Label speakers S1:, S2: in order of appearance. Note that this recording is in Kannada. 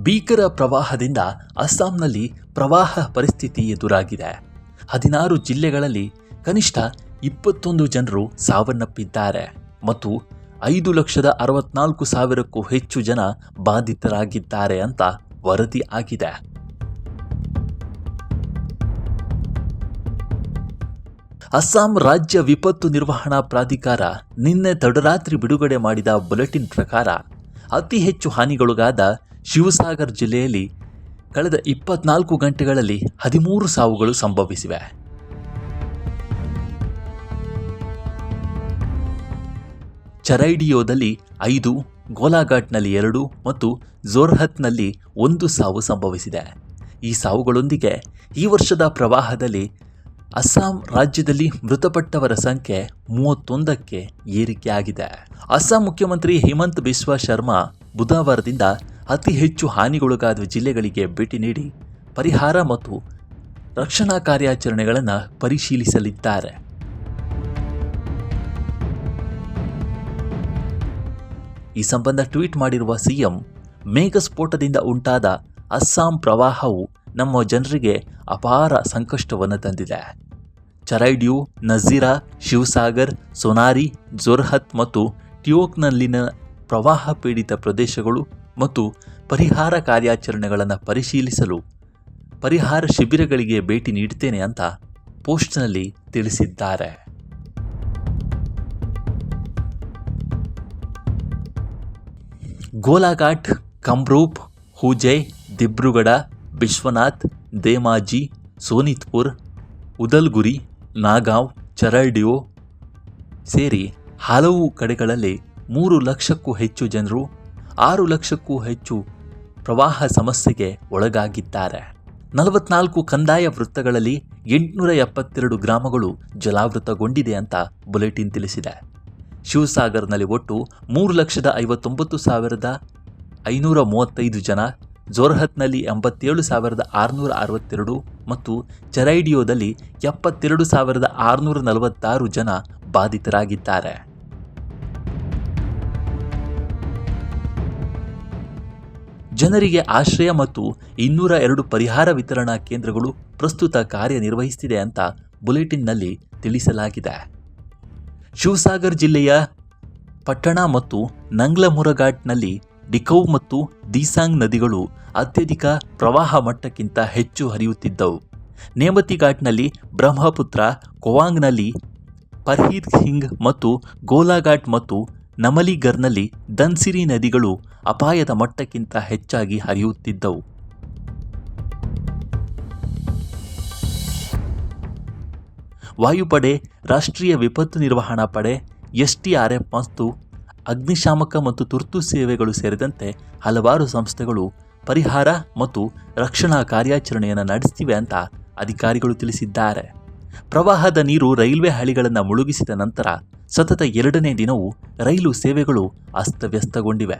S1: ಭೀಕರ ಪ್ರವಾಹದಿಂದ ಅಸ್ಸಾಂನಲ್ಲಿ ಪ್ರವಾಹ ಪರಿಸ್ಥಿತಿ ಎದುರಾಗಿದೆ. 16 ಜಿಲ್ಲೆಗಳಲ್ಲಿ ಕನಿಷ್ಠ 21 ಜನರು ಸಾವನ್ನಪ್ಪಿದ್ದಾರೆ ಮತ್ತು 5,64,000ಕ್ಕೂ ಹೆಚ್ಚು ಜನ ಬಾಧಿತರಾಗಿದ್ದಾರೆ ಅಂತ ವರದಿ ಆಗಿದೆ. ಅಸ್ಸಾಂ ರಾಜ್ಯ ವಿಪತ್ತು ನಿರ್ವಹಣಾ ಪ್ರಾಧಿಕಾರ ನಿನ್ನೆ ತಡರಾತ್ರಿ ಬಿಡುಗಡೆ ಮಾಡಿದ ಬುಲೆಟಿನ್ ಪ್ರಕಾರ ಅತಿ ಹೆಚ್ಚು ಹಾನಿಗೊಳಗಾದ ಶಿವಸಾಗರ್ ಜಿಲ್ಲೆಯಲ್ಲಿ ಕಳೆದ 24 ಗಂಟೆಗಳಲ್ಲಿ 13 ಸಾವುಗಳು ಸಂಭವಿಸಿವೆ. ಚರೈಡಿಯೋದಲ್ಲಿ 5, ಗೋಲಾಘಾಟ್ನಲ್ಲಿ 2 ಮತ್ತು ಜೋರ್ಹತ್ನಲ್ಲಿ 1 ಸಾವು ಸಂಭವಿಸಿದೆ. ಈ ಸಾವುಗಳೊಂದಿಗೆ ಈ ವರ್ಷದ ಪ್ರವಾಹದಲ್ಲಿ ಅಸ್ಸಾಂ ರಾಜ್ಯದಲ್ಲಿ ಮೃತಪಟ್ಟವರ ಸಂಖ್ಯೆ 31ಕ್ಕೆ ಏರಿಕೆಯಾಗಿದೆ. ಅಸ್ಸಾಂ ಮುಖ್ಯಮಂತ್ರಿ ಹೇಮಂತ್ ಬಿಸ್ವಾ ಶರ್ಮಾ ಬುಧವಾರದಿಂದ ಅತಿ ಹೆಚ್ಚು ಹಾನಿಗೊಳಗಾದ ಜಿಲ್ಲೆಗಳಿಗೆ ಭೇಟಿ ನೀಡಿ ಪರಿಹಾರ ಮತ್ತು ರಕ್ಷಣಾ ಕಾರ್ಯಾಚರಣೆಗಳನ್ನು ಪರಿಶೀಲಿಸಲಿದ್ದಾರೆ. ಈ ಸಂಬಂಧ ಟ್ವೀಟ್ ಮಾಡಿರುವ ಸಿಎಂ, ಮೇಘಸ್ಫೋಟದಿಂದ ಉಂಟಾದ ಅಸ್ಸಾಂ ಪ್ರವಾಹವು ನಮ್ಮ ಜನರಿಗೆ ಅಪಾರ ಸಂಕಷ್ಟವನ್ನು ತಂದಿದೆ. ಚರೈಡ್ಯೂ, ನಜೀರಾ, ಶಿವಸಾಗರ್, ಸೋನಾರಿ, ಜೋರ್ಹತ್ ಮತ್ತು ಟ್ಯೋಕ್ನಲ್ಲಿನ ಪ್ರವಾಹ ಪೀಡಿತ ಪ್ರದೇಶಗಳು ಮತ್ತು ಪರಿಹಾರ ಕಾರ್ಯಾಚರಣೆಗಳನ್ನು ಪರಿಶೀಲಿಸಲು ಪರಿಹಾರ ಶಿಬಿರಗಳಿಗೆ ಭೇಟಿ ನೀಡುತ್ತೇನೆ ಅಂತ ಪೋಸ್ಟ್ನಲ್ಲಿ ತಿಳಿಸಿದ್ದಾರೆ. ಗೋಲಾಘಾಟ್, ಕಮ್ರೂಪ್, ಹುಜೆ, ದಿಬ್ರುಗಢ, ಬಿಶ್ವನಾಥ್, ದೇಮಾಜಿ, ಸೋನಿತ್ಪುರ್, ಉದಲ್ಗುರಿ, ನಾಗಾಂವ್, ಚರೈಡಿಯೋ ಸೇರಿ ಹಲವು ಕಡೆಗಳಲ್ಲಿ 3 ಲಕ್ಷಕ್ಕೂ ಹೆಚ್ಚು ಜನರು 6 ಲಕ್ಷಕ್ಕೂ ಹೆಚ್ಚು ಪ್ರವಾಹ ಸಮಸ್ಯೆಗೆ ಒಳಗಾಗಿದ್ದಾರೆ. 44 ಕಂದಾಯ ವೃತ್ತಗಳಲ್ಲಿ 872 ಗ್ರಾಮಗಳು ಜಲಾವೃತಗೊಂಡಿದೆ ಅಂತ ಬುಲೆಟಿನ್ ತಿಳಿಸಿದೆ. ಶಿವಸಾಗರ್ನಲ್ಲಿ ಒಟ್ಟು 3,59,535 ಜನ, ಜೋರ್ಹತ್ನಲ್ಲಿ 87,662 ಮತ್ತು ಚರೈಡಿಯೋದಲ್ಲಿ 72,646 ಜನ ಬಾಧಿತರಾಗಿದ್ದಾರೆ. ಜನರಿಗೆ ಆಶ್ರಯ ಮತ್ತು 202 ಪರಿಹಾರ ವಿತರಣಾ ಕೇಂದ್ರಗಳು ಪ್ರಸ್ತುತ ಕಾರ್ಯನಿರ್ವಹಿಸುತ್ತಿದೆ ಅಂತ ಬುಲೆಟಿನ್ನಲ್ಲಿ ತಿಳಿಸಲಾಗಿದೆ. ಶಿವಸಾಗರ್ ಜಿಲ್ಲೆಯ ಪಟ್ಟಣ ಮತ್ತು ನಂಗ್ಲಮುರಘಾಟ್ನಲ್ಲಿ ಡಿಕೌ ಮತ್ತು ದಿಸಾಂಗ್ ನದಿಗಳು ಅತ್ಯಧಿಕ ಪ್ರವಾಹ ಮಟ್ಟಕ್ಕಿಂತ ಹೆಚ್ಚು ಹರಿಯುತ್ತಿದ್ದವು. ನೇಮತಿ ಘಾಟ್ನಲ್ಲಿ ಬ್ರಹ್ಮಪುತ್ರ, ಕೋವಾಂಗ್ನಲ್ಲಿ ಪರ್ಹೀತ್ ಸಿಂಗ್ ಮತ್ತು ಗೋಲಾಘಾಟ್ ಮತ್ತು ನಮಲಿಗರ್ನಲ್ಲಿ ಧನ್ಸಿರಿ ನದಿಗಳು ಅಪಾಯದ ಮಟ್ಟಕ್ಕಿಂತ ಹೆಚ್ಚಾಗಿ ಹರಿಯುತ್ತಿದ್ದವು. ವಾಯುಪಡೆ, ರಾಷ್ಟ್ರೀಯ ವಿಪತ್ತು ನಿರ್ವಹಣಾ ಪಡೆ, SDRF ಮತ್ತು ಅಗ್ನಿಶಾಮಕ ಮತ್ತು ತುರ್ತು ಸೇವೆಗಳು ಸೇರಿದಂತೆ ಹಲವಾರು ಸಂಸ್ಥೆಗಳು ಪರಿಹಾರ ಮತ್ತು ರಕ್ಷಣಾ ಕಾರ್ಯಾಚರಣೆಯನ್ನು ನಡೆಸುತ್ತಿವೆ ಅಂತ ಅಧಿಕಾರಿಗಳು ತಿಳಿಸಿದ್ದಾರೆ. ಪ್ರವಾಹದ ನೀರು ರೈಲ್ವೆ ಹಳಿಗಳನ್ನು ಮುಳುಗಿಸಿದ ನಂತರ ಸತತ 2ನೇ ದಿನವೂ ರೈಲು ಸೇವೆಗಳು ಅಸ್ತವ್ಯಸ್ತಗೊಂಡಿವೆ.